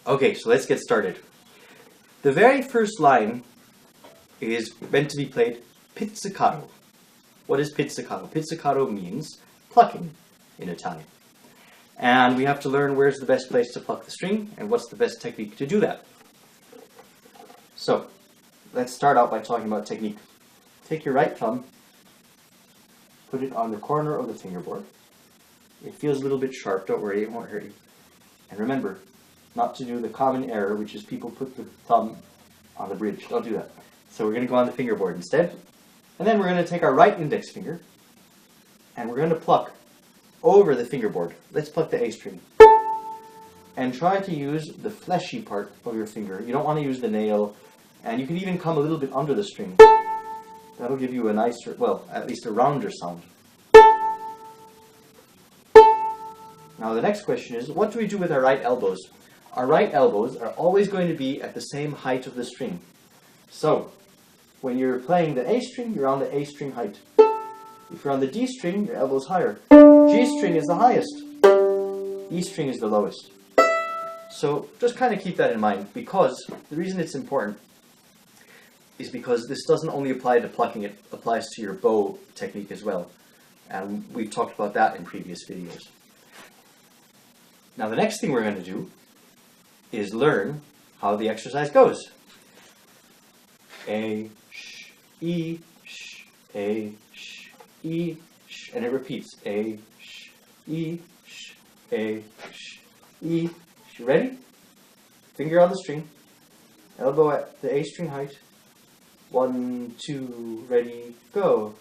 Okay, so let's get started. The very first line is meant to be played pizzicato. What is pizzicato? Pizzicato means plucking in Italian. And we have to learn where's the best place to pluck the string and what's the best technique to do that. So, let's start out by talking about technique. Take your right thumb, put it on the corner of the fingerboard. It feels a little bit sharp, don't worry, it won't hurt you. And remember, not to do the common error, which is people put the thumb on the bridge. Don't do that. So we're going to go on the fingerboard instead. And then we're going to take our right index finger, and we're going to pluck over the fingerboard. Let's pluck the A string. And try to use the fleshy part of your finger. You don't want to use the nail, and you can even come a little bit under the string. That'll give you a nicer, well, at least a rounder sound. Now the next question is, what do we do with our right elbows? Our right elbows are always going to be at the same height of the string. So, when you're playing the A string, you're on the A string height. If you're on the D string, your elbow's higher. G string is the highest. E string is the lowest. So, just kind of keep that in mind, because the reason it's important is because this doesn't only apply to plucking, it applies to your bow technique as well. And we've talked about that in previous videos. Now the next thing we're going to do is learn how the exercise goes. A, sh, E, sh, A, sh, E, sh, and it repeats. A, sh, E, sh, A, sh, E, sh. Ready? Finger on the string. Elbow at the A string height. 1, 2, ready, go.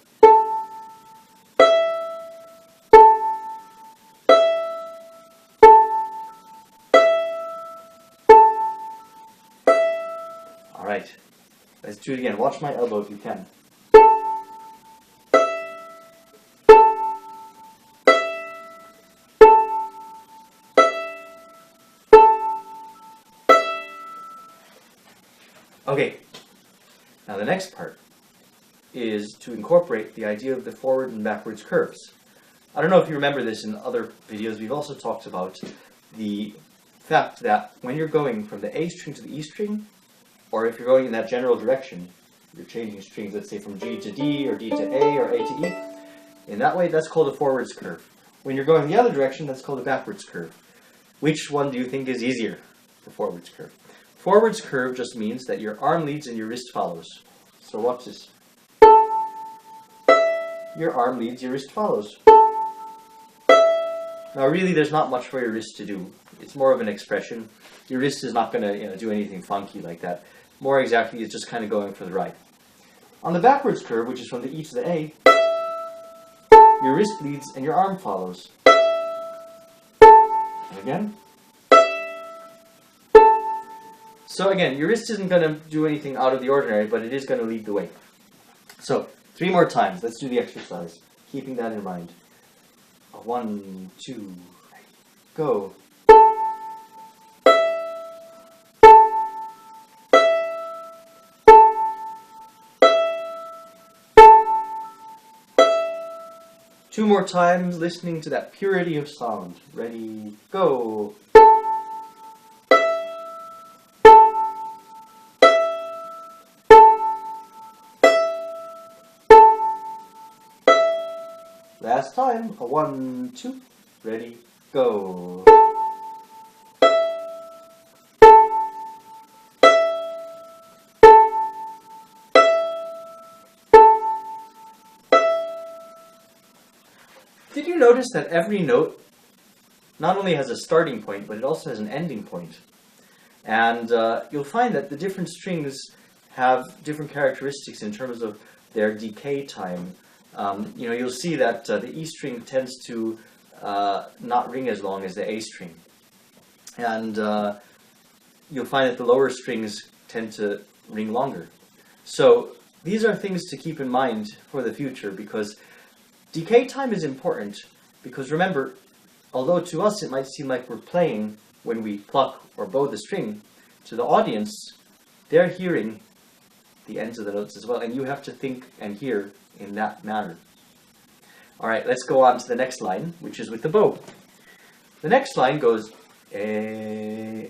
Alright, let's do it again. Watch my elbow if you can. Okay, now the next part is to incorporate the idea of the forward and backwards curves. I don't know if you remember this in other videos. We've also talked about the fact that when you're going from the A string to the E string, or if you're going in that general direction, you're changing strings, let's say from G to D, or D to A, or A to E. In that way, that's called a forwards curve. When you're going the other direction, that's called a backwards curve. Which one do you think is easier, the forwards curve? Forwards curve just means that your arm leads and your wrist follows. So watch this. Your arm leads, your wrist follows. Now really, there's not much for your wrist to do. It's more of an expression. Your wrist is not going to do anything funky like that. More exactly, it's just kind of going for the ride. On the backwards curve, which is from the E to the A, your wrist leads and your arm follows. And again. So again, your wrist isn't going to do anything out of the ordinary, but it is going to lead the way. So, 3 more times. Let's do the exercise, keeping that in mind. 1, 2, go. Two more times, listening to that purity of sound. Ready, go. Last time. 1, 2, ready, go. Did you notice that every note not only has a starting point, but it also has an ending point? And you'll find that the different strings have different characteristics in terms of their decay time. You'll see that the E string tends to not ring as long as the A string. And you'll find that the lower strings tend to ring longer. So these are things to keep in mind for the future, because decay time is important, because remember, although to us it might seem like we're playing when we pluck or bow the string, to the audience, they're hearing the ends of the notes as well, and you have to think and hear in that manner. Alright, let's go on to the next line, which is with the bow. The next line goes A,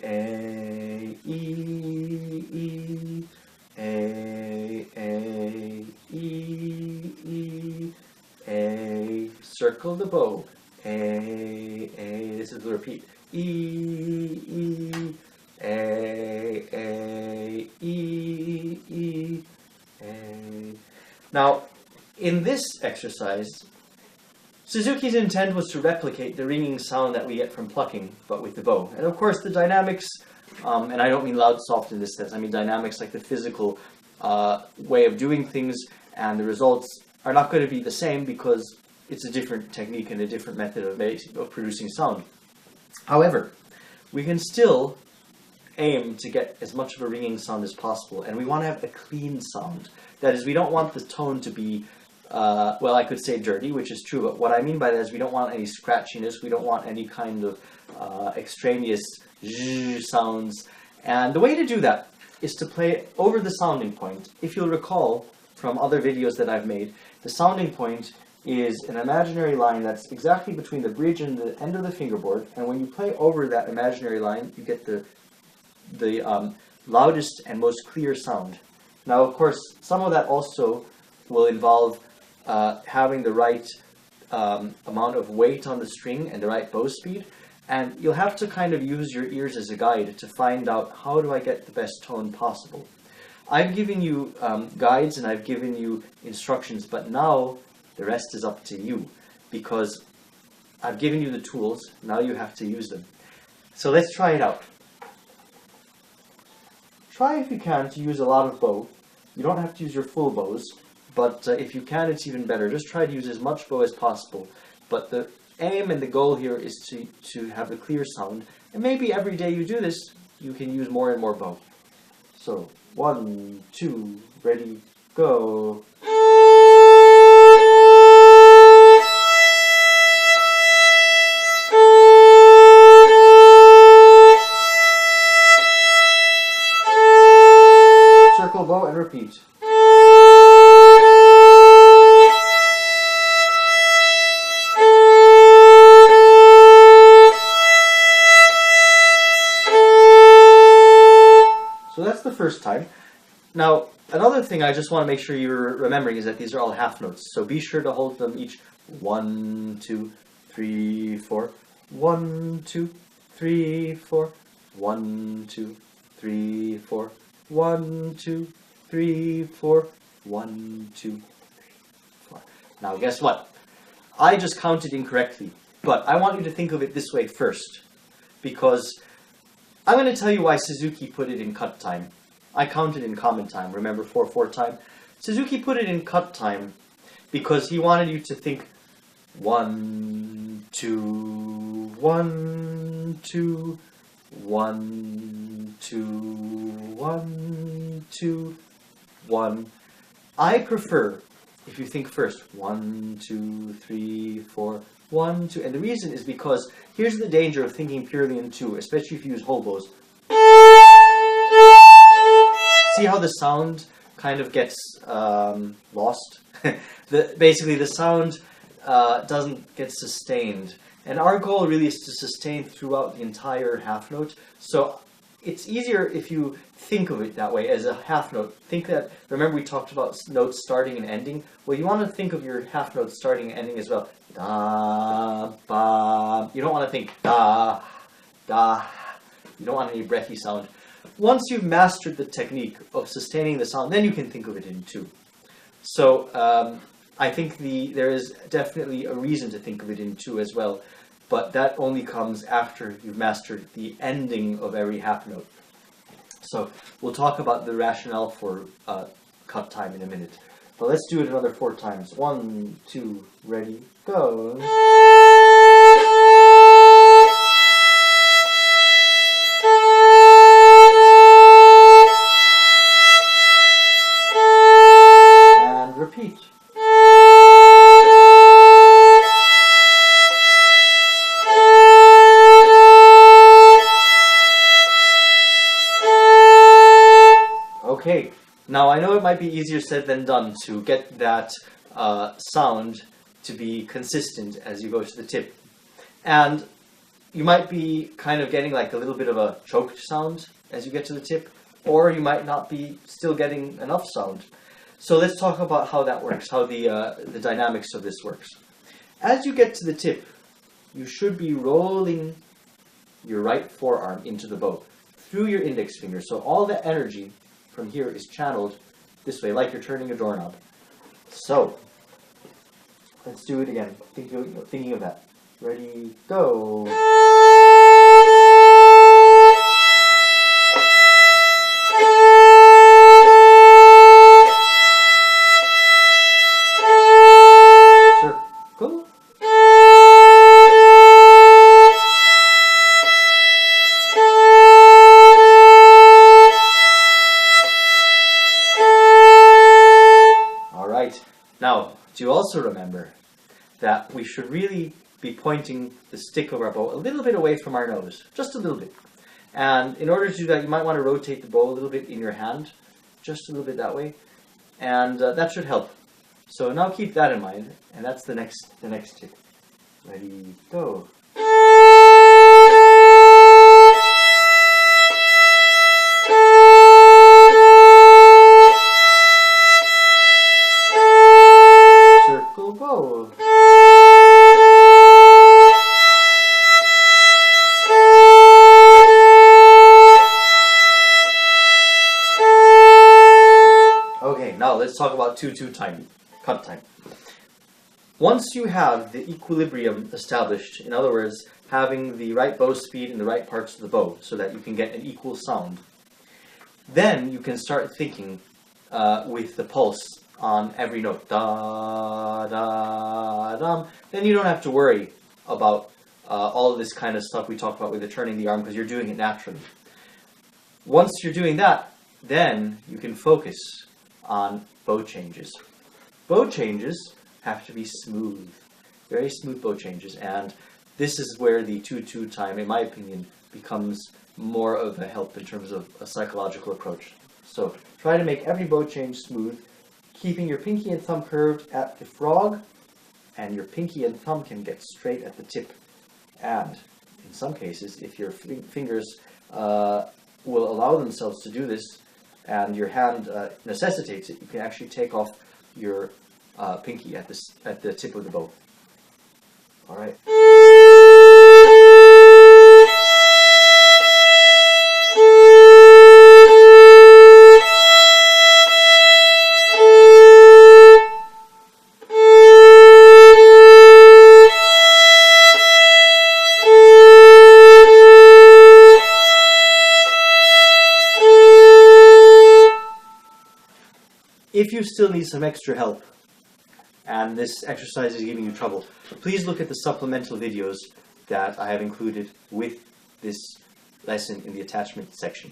circle the bow. A, this is the repeat. E, E, A, E, E, A. Now, in this exercise, Suzuki's intent was to replicate the ringing sound that we get from plucking, but with the bow. And of course, the dynamics, and I don't mean loud, soft in this sense, I mean dynamics like the physical way of doing things, and the results are not going to be the same because it's a different technique and a different method of producing sound. However, we can still aim to get as much of a ringing sound as possible, and we want to have a clean sound. That is, we don't want the tone to be, well, I could say dirty, which is true, but what I mean by that is we don't want any scratchiness, we don't want any kind of extraneous zh sounds. And the way to do that is to play over the sounding point. If you'll recall from other videos that I've made, the sounding point is an imaginary line that's exactly between the bridge and the end of the fingerboard, and when you play over that imaginary line, you get the loudest and most clear sound. Now, of course, some of that also will involve having the right amount of weight on the string and the right bow speed, and you'll have to kind of use your ears as a guide to find out how do I get the best tone possible. I've given you guides and I've given you instructions, but now the rest is up to you, because I've given you the tools, now you have to use them. So let's try it out. Try, if you can, to use a lot of bow. You don't have to use your full bows, but if you can, it's even better. Just try to use as much bow as possible. But the aim and the goal here is to have a clear sound. And maybe every day you do this, you can use more and more bow. So, 1, 2, ready, go. Circle bow and repeat. So that's the first time. Now, another thing I just want to make sure you're remembering is that these are all half notes. So be sure to hold them each 1, 2, 3, 4. 1, 2, 3, 4. 1, 2, 3, 4. 1, 2, 3, 4. 1, 2, 3, 4. Now, guess what? I just counted incorrectly, but I want you to think of it this way first, because I'm going to tell you why Suzuki put it in cut time. I counted in common time, remember 4/4 time? Suzuki put it in cut time because he wanted you to think 1, 2, 1, 2, 1, 2, 1, 2, 1. I prefer if you think first 1, 2, 3, 4, 1, 2, and the reason is because here's the danger of thinking purely in 2, especially if you use whole bows. See how the sound kind of gets lost? Basically, the sound doesn't get sustained. And our goal really is to sustain throughout the entire half note. So it's easier if you think of it that way, as a half note. Think that, remember we talked about notes starting and ending? Well, you want to think of your half notes starting and ending as well. Da, ba. You don't want to think da, da. You don't want any breathy sound. Once you've mastered the technique of sustaining the sound, then you can think of it in 2. So I think there is definitely a reason to think of it in 2 as well, but that only comes after you've mastered the ending of every half note. So we'll talk about the rationale for cut time in a minute. But let's do it another 4 times. 1, 2, ready, go. Repeat. Okay, now I know it might be easier said than done to get that sound to be consistent as you go to the tip. And you might be kind of getting like a little bit of a choked sound as you get to the tip, or you might not be still getting enough sound. So let's talk about how that works, how the dynamics of this works. As you get to the tip, you should be rolling your right forearm into the bow through your index finger. So all the energy from here is channeled this way, like you're turning a doorknob. So, let's do it again. Thinking of that. Ready, go. Circle. All right. Now, do you also remember that we should really be pointing the stick of our bow a little bit away from our nose, just a little bit. And in order to do that, you might want to rotate the bow a little bit in your hand, just a little bit that way, and that should help. So now keep that in mind, and that's the next tip. Ready, go. Circle bow. Okay, now let's talk about 2-2 time, cut time. Once you have the equilibrium established, in other words, having the right bow speed in the right parts of the bow so that you can get an equal sound, then you can start thinking with the pulse on every note. Da, da, dum. Then you don't have to worry about all of this kind of stuff we talked about with the turning the arm because you're doing it naturally. Once you're doing that, then you can focus on bow changes. Bow changes have to be smooth, very smooth bow changes, and this is where the 2-2 time, in my opinion, becomes more of a help in terms of a psychological approach. So try to make every bow change smooth, keeping your pinky and thumb curved at the frog, and your pinky and thumb can get straight at the tip. And in some cases, if your fingers will allow themselves to do this, and your hand necessitates it, you can actually take off your pinky at the tip of the bow. All right. If you still need some extra help, and this exercise is giving you trouble, please look at the supplemental videos that I have included with this lesson in the attachment section.